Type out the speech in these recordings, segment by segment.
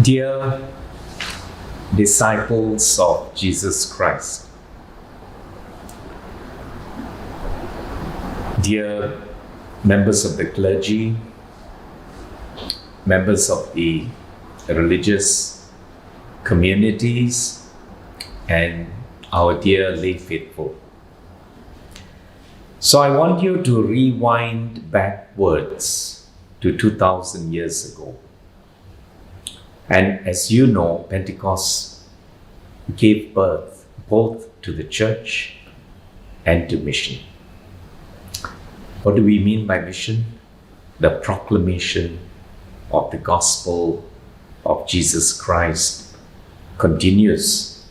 Dear disciples of Jesus Christ, dear members of the clergy, members of the religious communities, and our dear lay faithful. So I want you to rewind backwards to 2000 years ago. And as you know, Pentecost gave birth both to the church and to mission. What do we mean by mission? The proclamation of the gospel of Jesus Christ continues.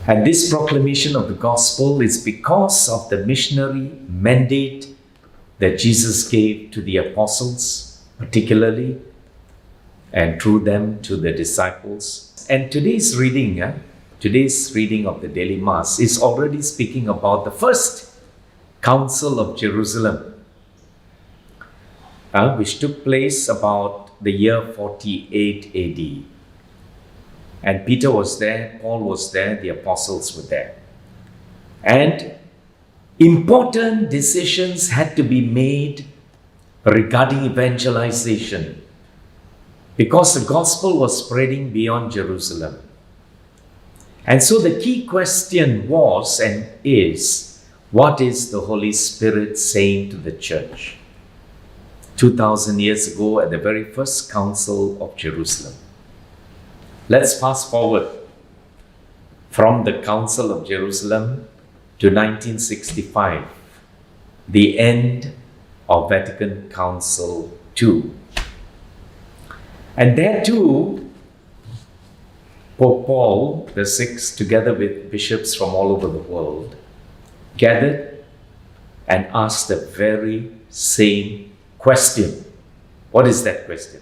And this proclamation of the gospel is because of the missionary mandate that Jesus gave to the apostles, particularly, and through them to the disciples. And today's reading of the daily Mass is already speaking about the first Council of Jerusalem, which took place about the year 48 AD. And Peter was there, Paul was there, the apostles were there. And important decisions had to be made regarding evangelization, because the gospel was spreading beyond Jerusalem. And so the key question was and is, what is the Holy Spirit saying to the church? 2000 years ago at the very first Council of Jerusalem. Let's fast forward from the Council of Jerusalem to 1965, the end of Vatican Council II. And there too, Pope Paul VI, together with bishops from all over the world, gathered and asked the very same question. What is that question?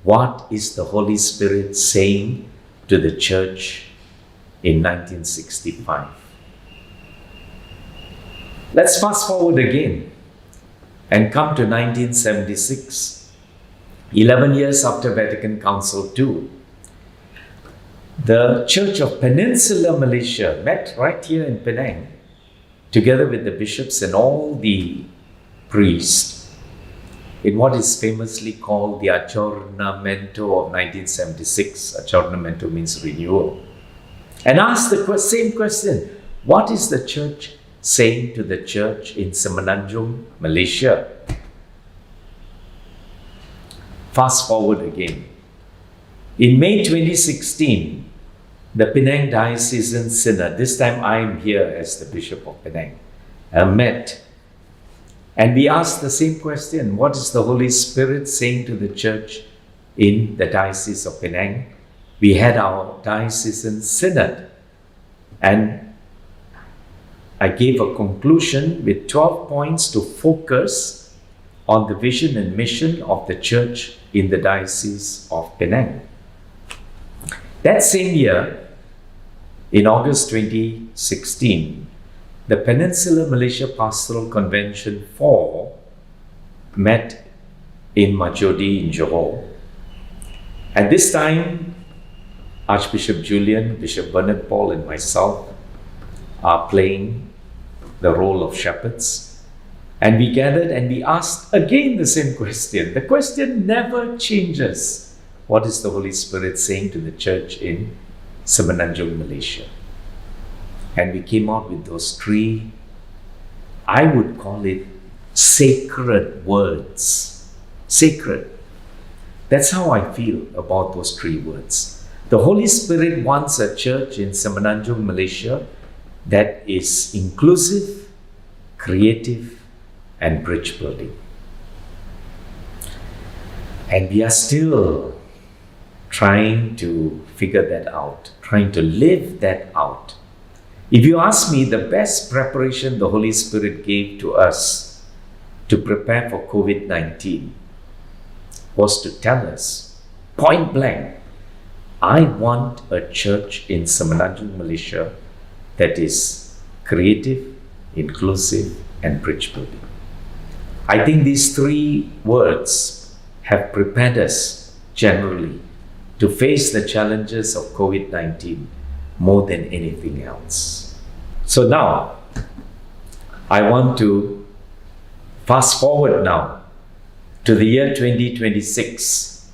What is the Holy Spirit saying to the church in 1965? Let's fast forward again and come to 1976. 11 years after Vatican Council II, the Church of Peninsular Malaysia met right here in Penang, together with the bishops and all the priests, in what is famously called the Acharnamento of 1976. Acharnamento means renewal. And asked the same question, what is the church saying to the church in Semenanjung, Malaysia? Fast forward again. In May 2016, the Penang Diocesan Synod, this time I am here as the Bishop of Penang, met. And we asked the same question, what is the Holy Spirit saying to the church in the Diocese of Penang? We had our Diocesan Synod. And I gave a conclusion with 12 points to focus on the vision and mission of the church in the Diocese of Penang. That same year, in August 2016, the Peninsular Malaysia Pastoral Convention 4 met in Majodi in Johor. At this time, Archbishop Julian, Bishop Bernard Paul, and myself are playing the role of shepherds. And we gathered and we asked again the same question. The question never changes. What is the Holy Spirit saying to the church in Semenanjung, Malaysia? And we came out with those three, I would call it sacred words. Sacred. That's how I feel about those three words. The Holy Spirit wants a church in Semenanjung, Malaysia that is inclusive, creative, and bridge building. And we are still trying to figure that out, trying to live that out. If you ask me, the best preparation the Holy Spirit gave to us to prepare for COVID-19 was to tell us, point blank, I want a church in Semenanjung, Malaysia that is creative, inclusive, and bridge building. I think these three words have prepared us generally to face the challenges of COVID-19 more than anything else. So now, I want to fast forward now to the year 2026,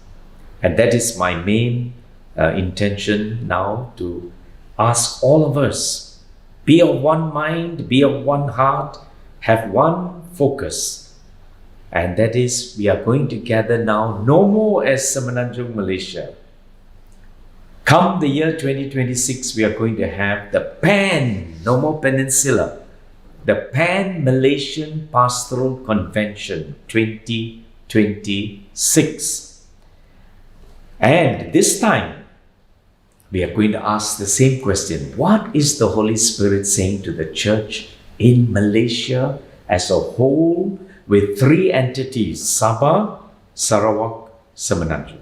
and that is my main intention now, to ask all of us, be of one mind, be of one heart, have one focus, and that is we are going to gather now no more as Semenanjung Malaysia. Come the year 2026, we are going to have the no more Peninsula, the Pan-Malaysian Pastoral Convention 2026. And this time, we are going to ask the same question. What is the Holy Spirit saying to the church in Malaysia as a whole with three entities, Sabah, Sarawak, Semenanjung?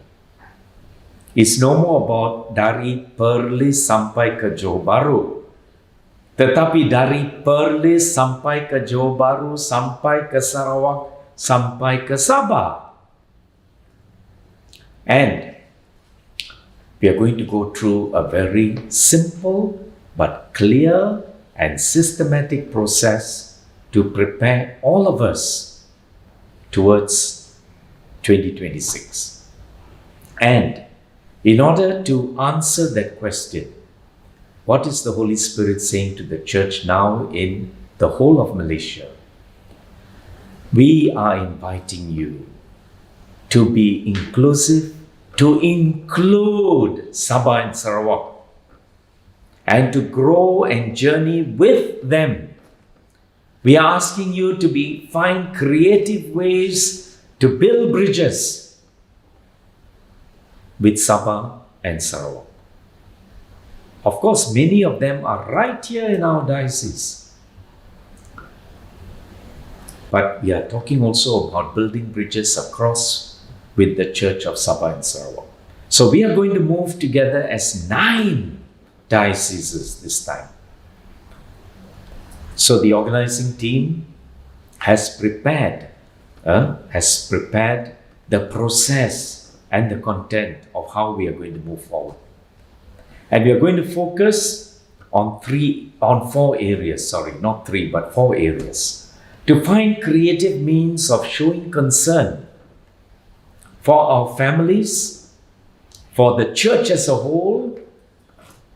It's no more about dari Perlis sampai ke Johor Bahru, tetapi dari Perlis sampai ke Johor Bahru, sampai ke Sarawak, sampai ke Sabah. And we are going to go through a very simple but clear and systematic process to prepare all of us towards 2026. And in order to answer that question, what is the Holy Spirit saying to the church now in the whole of Malaysia? We are inviting you to be inclusive, to include Sabah and Sarawak, and to grow and journey with them. We are asking you to find creative ways to build bridges with Sabah and Sarawak. Of course, many of them are right here in our diocese. But we are talking also about building bridges across with the Church of Sabah and Sarawak. So we are going to move together as 9 dioceses this time. So the organizing team has prepared the process and the content of how we are going to move forward. And we are going to focus on 4 areas, not 3, but 4 areas, to find creative means of showing concern for our families, for the church as a whole,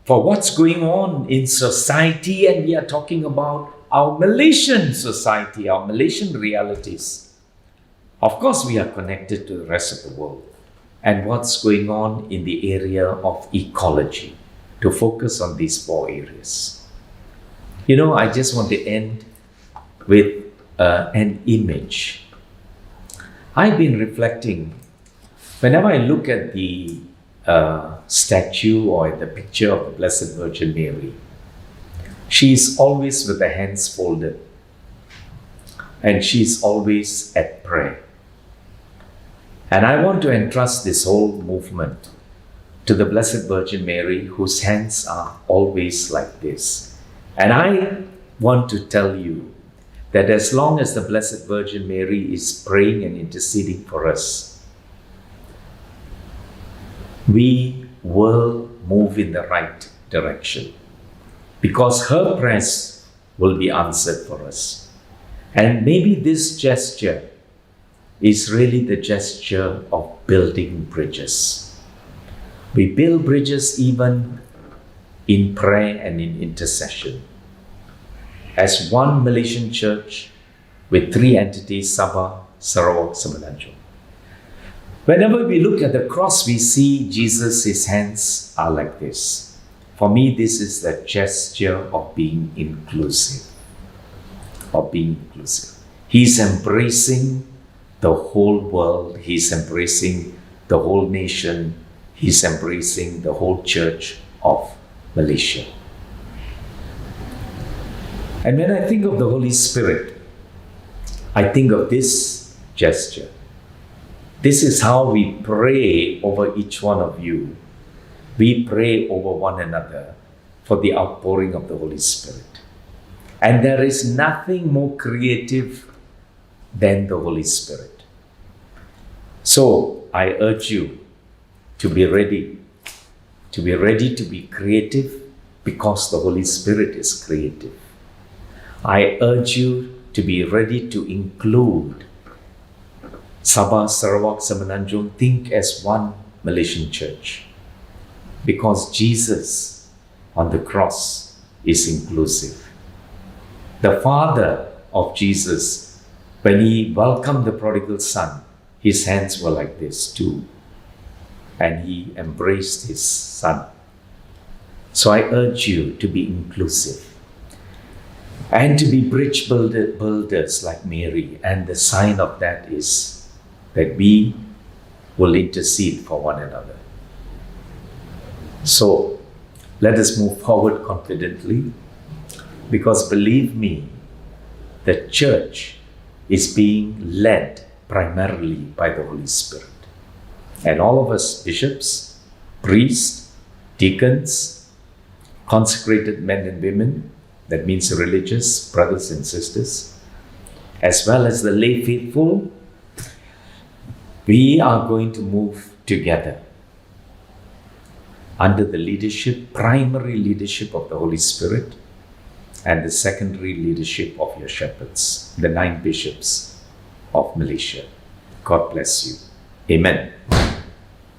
for what's going on in society, and we are talking about our Malaysian society, our Malaysian realities. Of course, we are connected to the rest of the world, and what's going on in the area of ecology, to focus on these 4 areas. I just want to end with an image. I've been reflecting, whenever I look at the statue or the picture of the Blessed Virgin Mary, she's always with the hands folded, and she's always at prayer. And I want to entrust this whole movement to the Blessed Virgin Mary, whose hands are always like this. And I want to tell you that as long as the Blessed Virgin Mary is praying and interceding for us, we will move in the right direction, because her prayers will be answered for us. And maybe this gesture is really the gesture of building bridges. We build bridges even in prayer and in intercession. As one Malaysian church with 3 entities, Sabah, Sarawak, Semenanjung. Whenever we look at the cross, we see Jesus, his hands are like this. For me, this is the gesture of being inclusive. He's embracing the whole world. He's embracing the whole nation. He's embracing the whole church of Malaysia. And when I think of the Holy Spirit, I think of this gesture. This is how we pray over each one of you. We pray over one another for the outpouring of the Holy Spirit. And there is nothing more creative than the Holy Spirit. So I urge you to be ready, to be creative because the Holy Spirit is creative. I urge you to be ready to include Sabah, Sarawak, Semenanjung, think as one Malaysian church, because Jesus on the cross is inclusive. The father of Jesus, when he welcomed the prodigal son, his hands were like this too, and he embraced his son. So I urge you to be inclusive and to be bridge builders like Mary, and the sign of that is that we will intercede for one another. So let us move forward confidently, because believe me, the church is being led primarily by the Holy Spirit. And all of us, bishops, priests, deacons, consecrated men and women, that means religious brothers and sisters, as well as the lay faithful, we are going to move together under the leadership, primary leadership of the Holy Spirit, and the secondary leadership of your shepherds, the 9 bishops of Malaysia. God bless you. Amen.